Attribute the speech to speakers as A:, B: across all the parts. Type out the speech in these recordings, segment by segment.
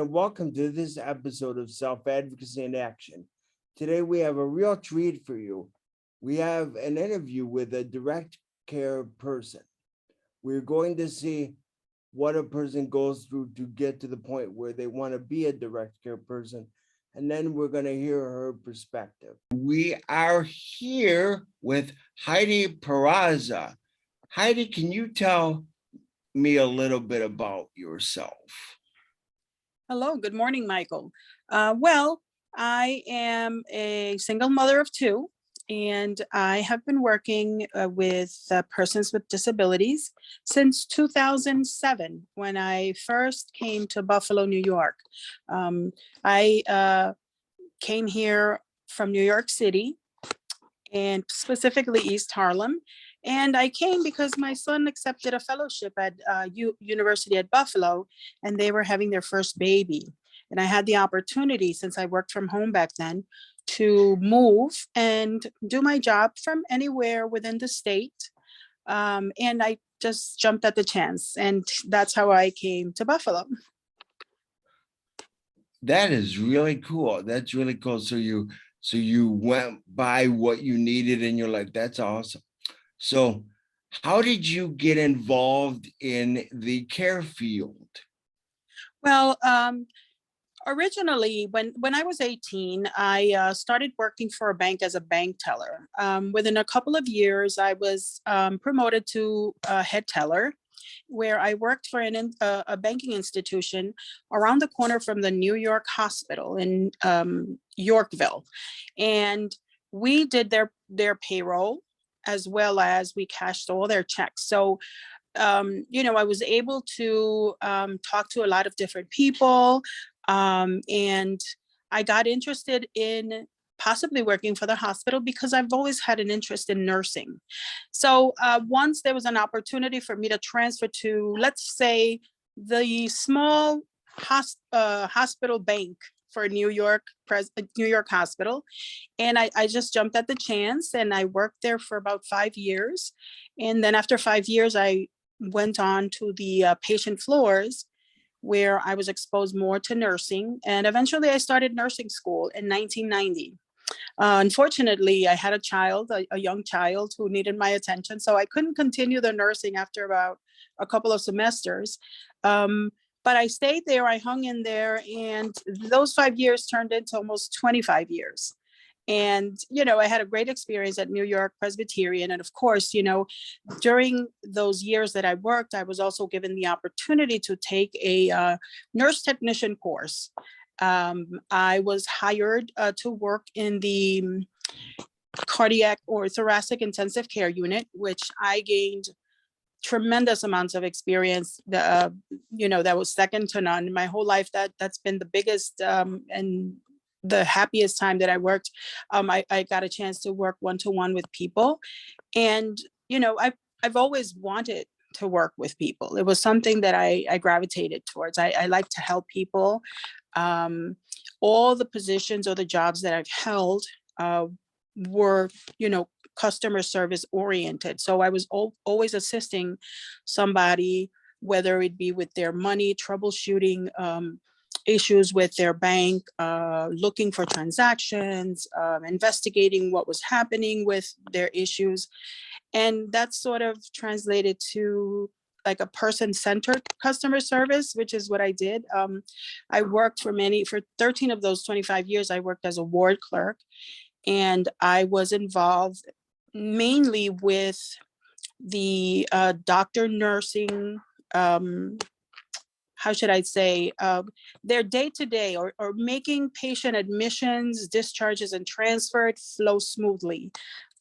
A: and welcome to this episode of Self-Advocacy in Action. Today we have a real treat for you. We have an interview with a direct care person. We're going to see what a person goes through to get to the point where they want to be a direct care person, and then we're going to hear her perspective. We are here with Haide Peraza. Heidi, can you tell me a little bit about yourself?
B: Hello, good morning, Michael. Well, I am a single mother of two, and I have been working with persons with disabilities since 2007, when I first came to Buffalo, New York. I came here from New York City, and specifically East Harlem. And I came because my son accepted a fellowship at University at Buffalo, and they were having their first baby. And I had the opportunity, since I worked from home back then, to move and do my job from anywhere within the state. And I just jumped at the chance, and that's how I came to Buffalo.
A: That is really cool. That's really cool. So you went by what you needed in your life. That's awesome. So how did you get involved in the care field?
B: Well, originally, when I was 18, I started working for a bank as a bank teller. Within a couple of years, I was promoted to head teller, where I worked for a banking institution around the corner from the New York Hospital in Yorkville. And we did their payroll, as well as we cashed all their checks. So, I was able to talk to a lot of different people, and I got interested in possibly working for the hospital because I've always had an interest in nursing. So once there was an opportunity for me to transfer to, let's say, the small hospital bank for New York Hospital. And I just jumped at the chance, and I worked there for about 5 years. And then after 5 years, I went on to the patient floors, where I was exposed more to nursing. And eventually I started nursing school in 1990. Unfortunately, I had a young child who needed my attention, so I couldn't continue the nursing after about a couple of semesters. But I stayed there, I hung in there, and those 5 years turned into almost 25 years. And, I had a great experience at New York Presbyterian. And of course, during those years that I worked, I was also given the opportunity to take a nurse technician course. I was hired to work in the cardiac or thoracic intensive care unit, which I gained tremendous amounts of experience. That was second to none. My whole life, that's been the biggest and the happiest time that I worked. I got a chance to work one-to-one with people. And, I've always wanted to work with people. It was something that I gravitated towards. I like to help people. All the positions or the jobs that I've held were, customer service oriented. So I was always assisting somebody, whether it be with their money, troubleshooting issues with their bank, looking for transactions, investigating what was happening with their issues. And that sort of translated to like a person-centered customer service, which is what I did. I worked for 13 of those 25 years, I worked as a ward clerk, and I was involved mainly with the doctor nursing, how should I say, their day-to-day or making patient admissions, discharges, and transferred flow smoothly.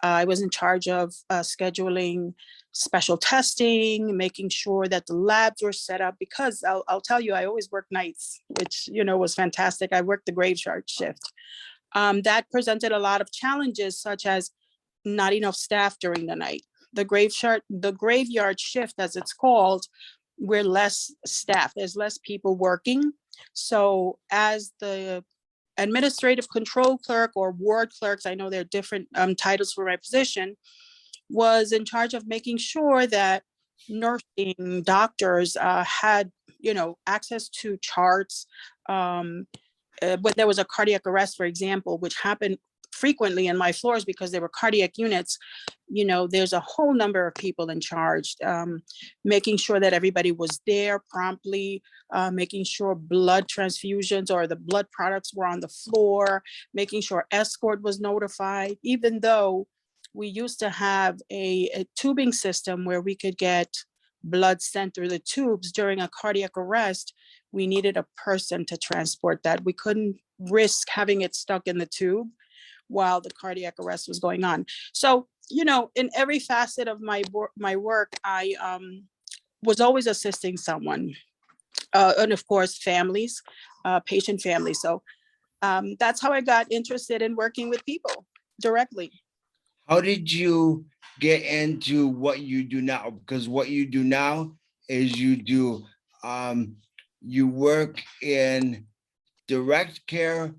B: I was in charge of scheduling special testing, making sure that the labs were set up, because I'll tell you, I always worked nights, which, was fantastic. I worked the graveyard shift. That presented a lot of challenges, such as not enough staff during the night. The graveyard shift, as it's called, we're less staff, there's less people working. So as the administrative control clerk or ward clerks, I know there are different titles for my position, was in charge of making sure that nursing doctors had, access to charts, when there was a cardiac arrest, for example, which happened frequently in my floors because there were cardiac units, there's a whole number of people in charge, making sure that everybody was there promptly, making sure blood transfusions or the blood products were on the floor, making sure escort was notified, even though we used to have a tubing system where we could get blood sent through the tubes during a cardiac arrest. We needed a person to transport that. We couldn't risk having it stuck in the tube while the cardiac arrest was going on. So, in every facet of my work, I was always assisting someone, and of course, families, patient families. So that's how I got interested in working with people directly.
A: How did you get into what you do now? Because what you do now is you work in direct care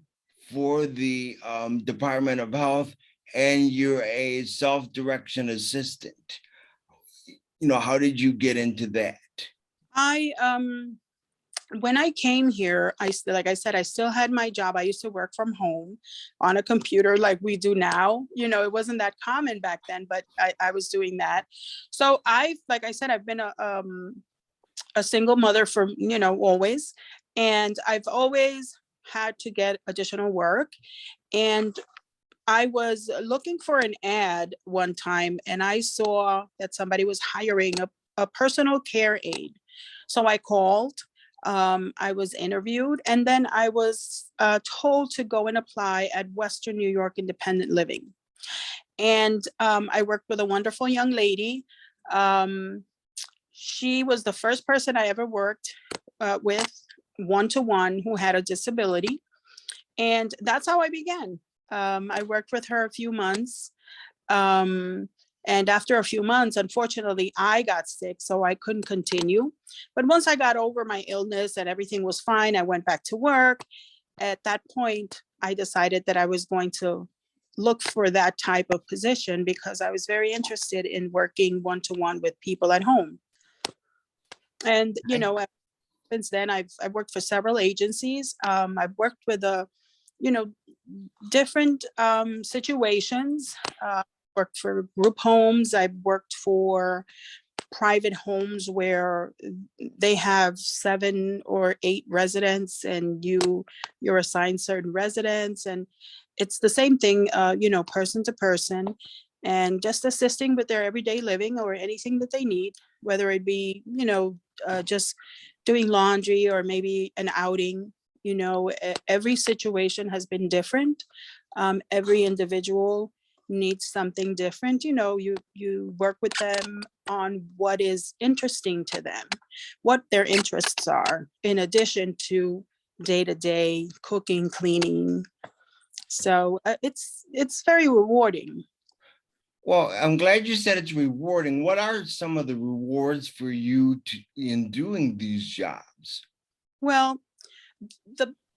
A: for the Department of Health, and you're a self-direction assistant. How did you get into that?
B: I when I came here, like I said, I still had my job. I used to work from home on a computer like we do now. It wasn't that common back then, but I was doing that. So like I said, I've been a single mother for, always. And I've always had to get additional work. And I was looking for an ad one time, and I saw that somebody was hiring a personal care aide. So I called, I was interviewed, and then I was told to go and apply at Western New York Independent Living. And I worked with a wonderful young lady. She was the first person I ever worked with one-to-one who had a disability. And that's how I began. I worked with her a few months. And after a few months, unfortunately, I got sick, so I couldn't continue. But once I got over my illness and everything was fine, I went back to work. At that point, I decided that I was going to look for that type of position because I was very interested in working one-to-one with people at home. And, since then, I've worked for several agencies. I've worked with different situations. Worked for group homes. I've worked for private homes where they have 7 or 8 residents, and you're assigned certain residents, and it's the same thing, person to person, and just assisting with their everyday living or anything that they need, whether it be, just doing laundry or maybe an outing. Every situation has been different. Every individual needs something different. You work with them on what is interesting to them, what their interests are, in addition to day-to-day cooking, cleaning. So it's very rewarding.
A: Well, I'm glad you said it's rewarding. What are some of the rewards for you in doing these jobs?
B: Well,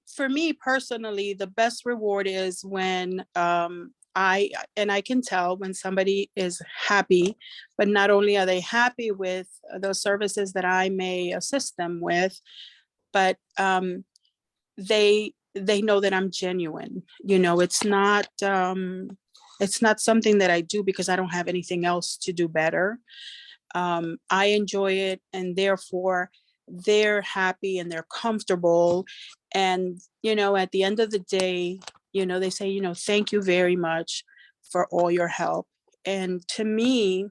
B: for me personally, the best reward is when I can tell when somebody is happy, but not only are they happy with those services that I may assist them with, but they know that I'm genuine. It's not something that I do because I don't have anything else to do better. I enjoy it, and therefore they're happy and they're comfortable. And, at the end of the day, they say, thank you very much for all your help. And to me,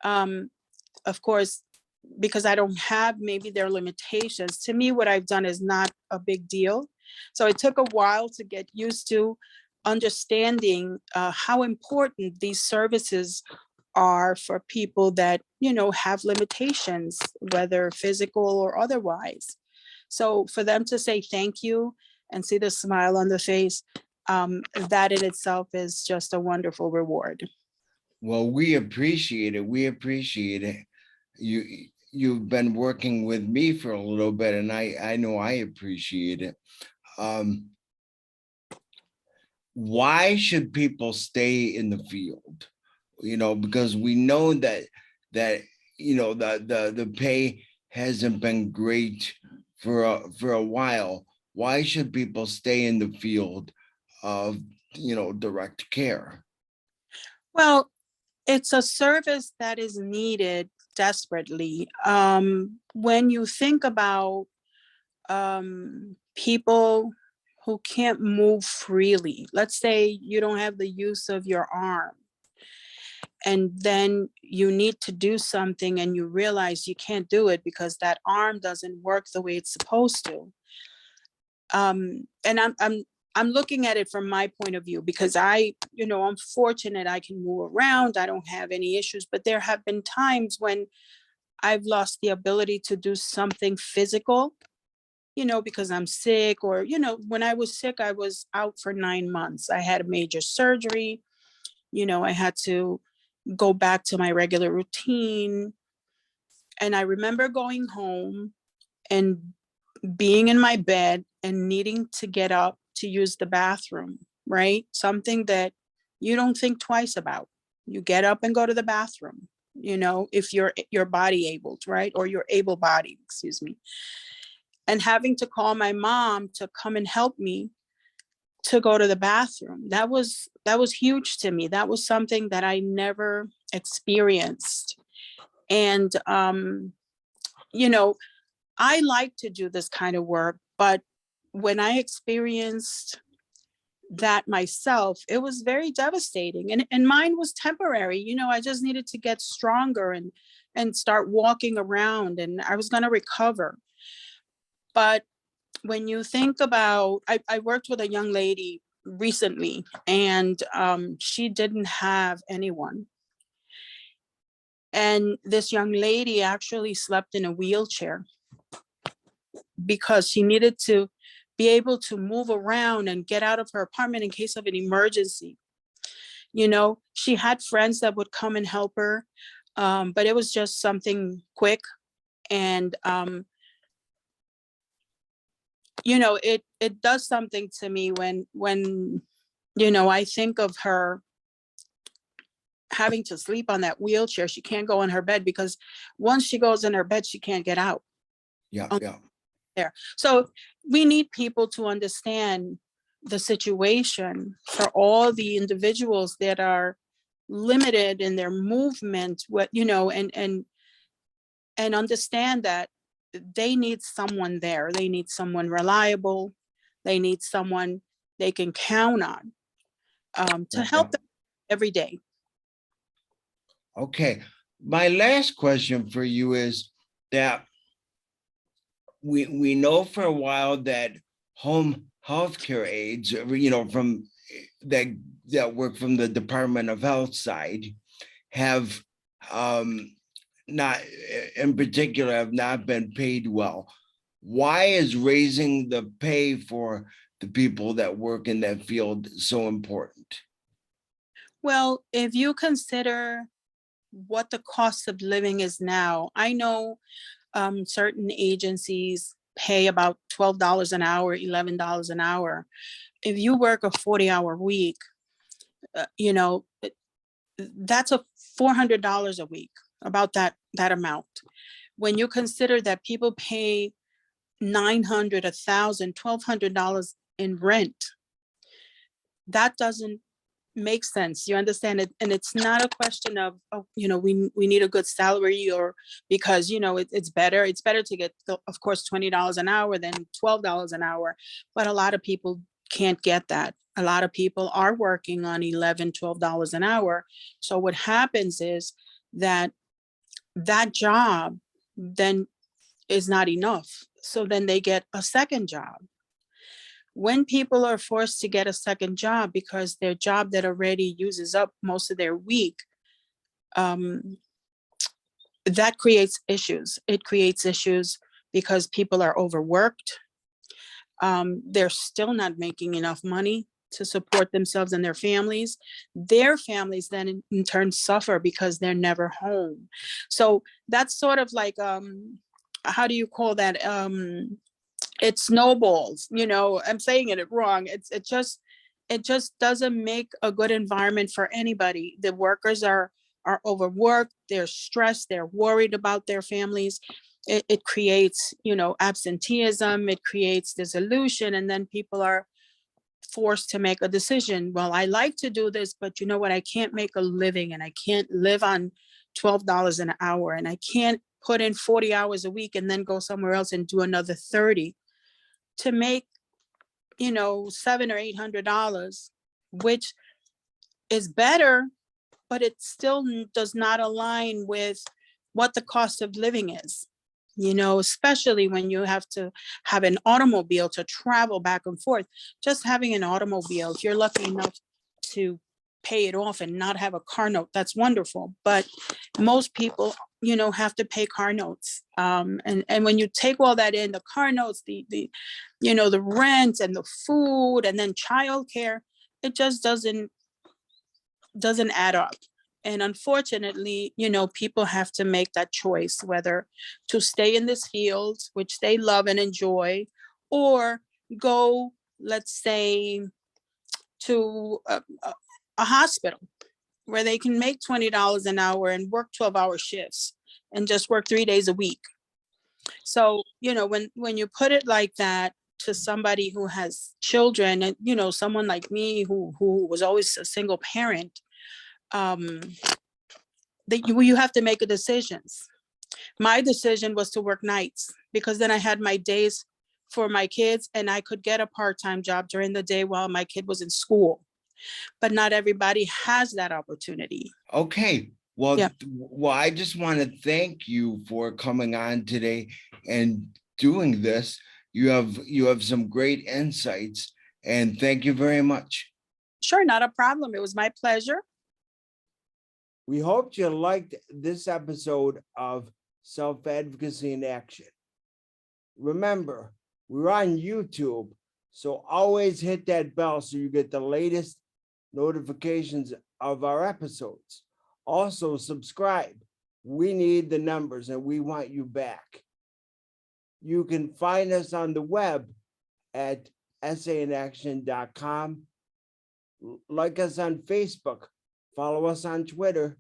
B: of course, because I don't have maybe their limitations, to me, what I've done is not a big deal. So it took a while to get used to understanding how important these services are for people that, have limitations, whether physical or otherwise. So for them to say thank you and see the smile on the face, that in itself is just a wonderful reward.
A: Well, we appreciate it. We appreciate it. You've been working with me for a little bit, and I know I appreciate it. Why should people stay in the field? Because we know that the pay hasn't been great for a while. why should people stay in the field of, direct care?
B: Well, it's a service that is needed desperately. When you think about people who can't move freely, let's say you don't have the use of your arm, and then you need to do something and you realize you can't do it because that arm doesn't work the way it's supposed to. And I'm looking at it from my point of view because I'm fortunate I can move around. I don't have any issues, but there have been times when I've lost the ability to do something physical, because I'm sick, or, when I was sick, I was out for 9 months. I had a major surgery. I had to go back to my regular routine. And I remember going home and being in my bed and needing to get up to use the bathroom, right? Something that you don't think twice about. You get up and go to the bathroom, if you're your body able, right? Or you're able bodied, excuse me. And having to call my mom to come and help me to go to the bathroom. That was huge to me. That was something that I never experienced. And you know, I like to do this kind of work, but when I experienced that myself, it was very devastating. And mine was temporary. I just needed to get stronger and start walking around, and I was going to recover. But when you think about, I worked with a young lady recently, and she didn't have anyone. And this young lady actually slept in a wheelchair because she needed to be able to move around and get out of her apartment in case of an emergency. She had friends that would come and help her, but it was just something quick. And it does something to me when I think of her having to sleep on that wheelchair. She can't go in her bed because once she goes in her bed, she can't get out.
A: Yeah, yeah.
B: There. So we need people to understand the situation for all the individuals that are limited in their movement, and understand that they need someone there. They need someone reliable. They need someone they can count on to
A: Yeah, yeah.
B: help them every day.
A: Okay. My last question for you is that we know for a while that home healthcare aides, from that work from the Department of Health side, have not, in particular, have not been paid well. Why is raising the pay for the people that work in that field so important?
B: Well, if you consider what the cost of living is now, I know certain agencies pay about $12 an hour, $11 an hour. If you work a 40-hour week, uh, you know, that's a $400 a week, about that amount. When you consider that people pay 900, 1,000, $1,200 in rent, that doesn't make sense. You understand it? And it's not a question of, oh, we need a good salary, or because, it's better. It's better to get, of course, $20 an hour than $12 an hour. But a lot of people can't get that. A lot of people are working on $11, $12 an hour. So what happens is that job then is not enough. So then they get a second job. When people are forced to get a second job because their job that already uses up most of their week, um, that creates issues. It creates issues because people are overworked. They're still not making enough money to support themselves and their families. Their families then in turn suffer because they're never home. So that's sort of like, how do you call that? It snowballs. I'm saying it wrong. It just doesn't make a good environment for anybody. The workers are overworked, they're stressed, they're worried about their families. it creates, absenteeism, it creates dissolution, and then people are forced to make a decision. Well, I like to do this, but you know what? I can't make a living, and I can't live on $12 an hour, and I can't put in 40 hours a week and then go somewhere else and do another 30 to make, $700 or $800, which is better, but it still does not align with what the cost of living is, especially when you have to have an automobile to travel back and forth. Just having an automobile, if you're lucky enough to pay it off and not have a car note, that's wonderful. But most people, have to pay car notes. And when you take all that in, the car notes, the rent and the food, and then childcare, it just doesn't add up. And unfortunately, people have to make that choice, whether to stay in this field, which they love and enjoy, or go, let's say, to a hospital where they can make $20 an hour and work 12-hour shifts and just work 3 days a week. So, when you put it like that to somebody who has children, and, someone like me who was always a single parent, that you have to make a decisions. My decision was to work nights, because then I had my days for my kids, and I could get a part-time job during the day while my kid was in school. But not everybody has that opportunity.
A: Okay. Well,
B: Yeah.
A: I just want to thank you for coming on today and doing this. You have some great insights, and thank you very much.
B: Sure, not a problem. It was my pleasure.
A: We hope you liked this episode of Self-Advocacy in Action. Remember, we're on YouTube, so always hit that bell so you get the latest notifications of our episodes. Also, subscribe. We need the numbers, and we want you back. You can find us on the web at essainaction.com. Like us on Facebook. Follow us on Twitter.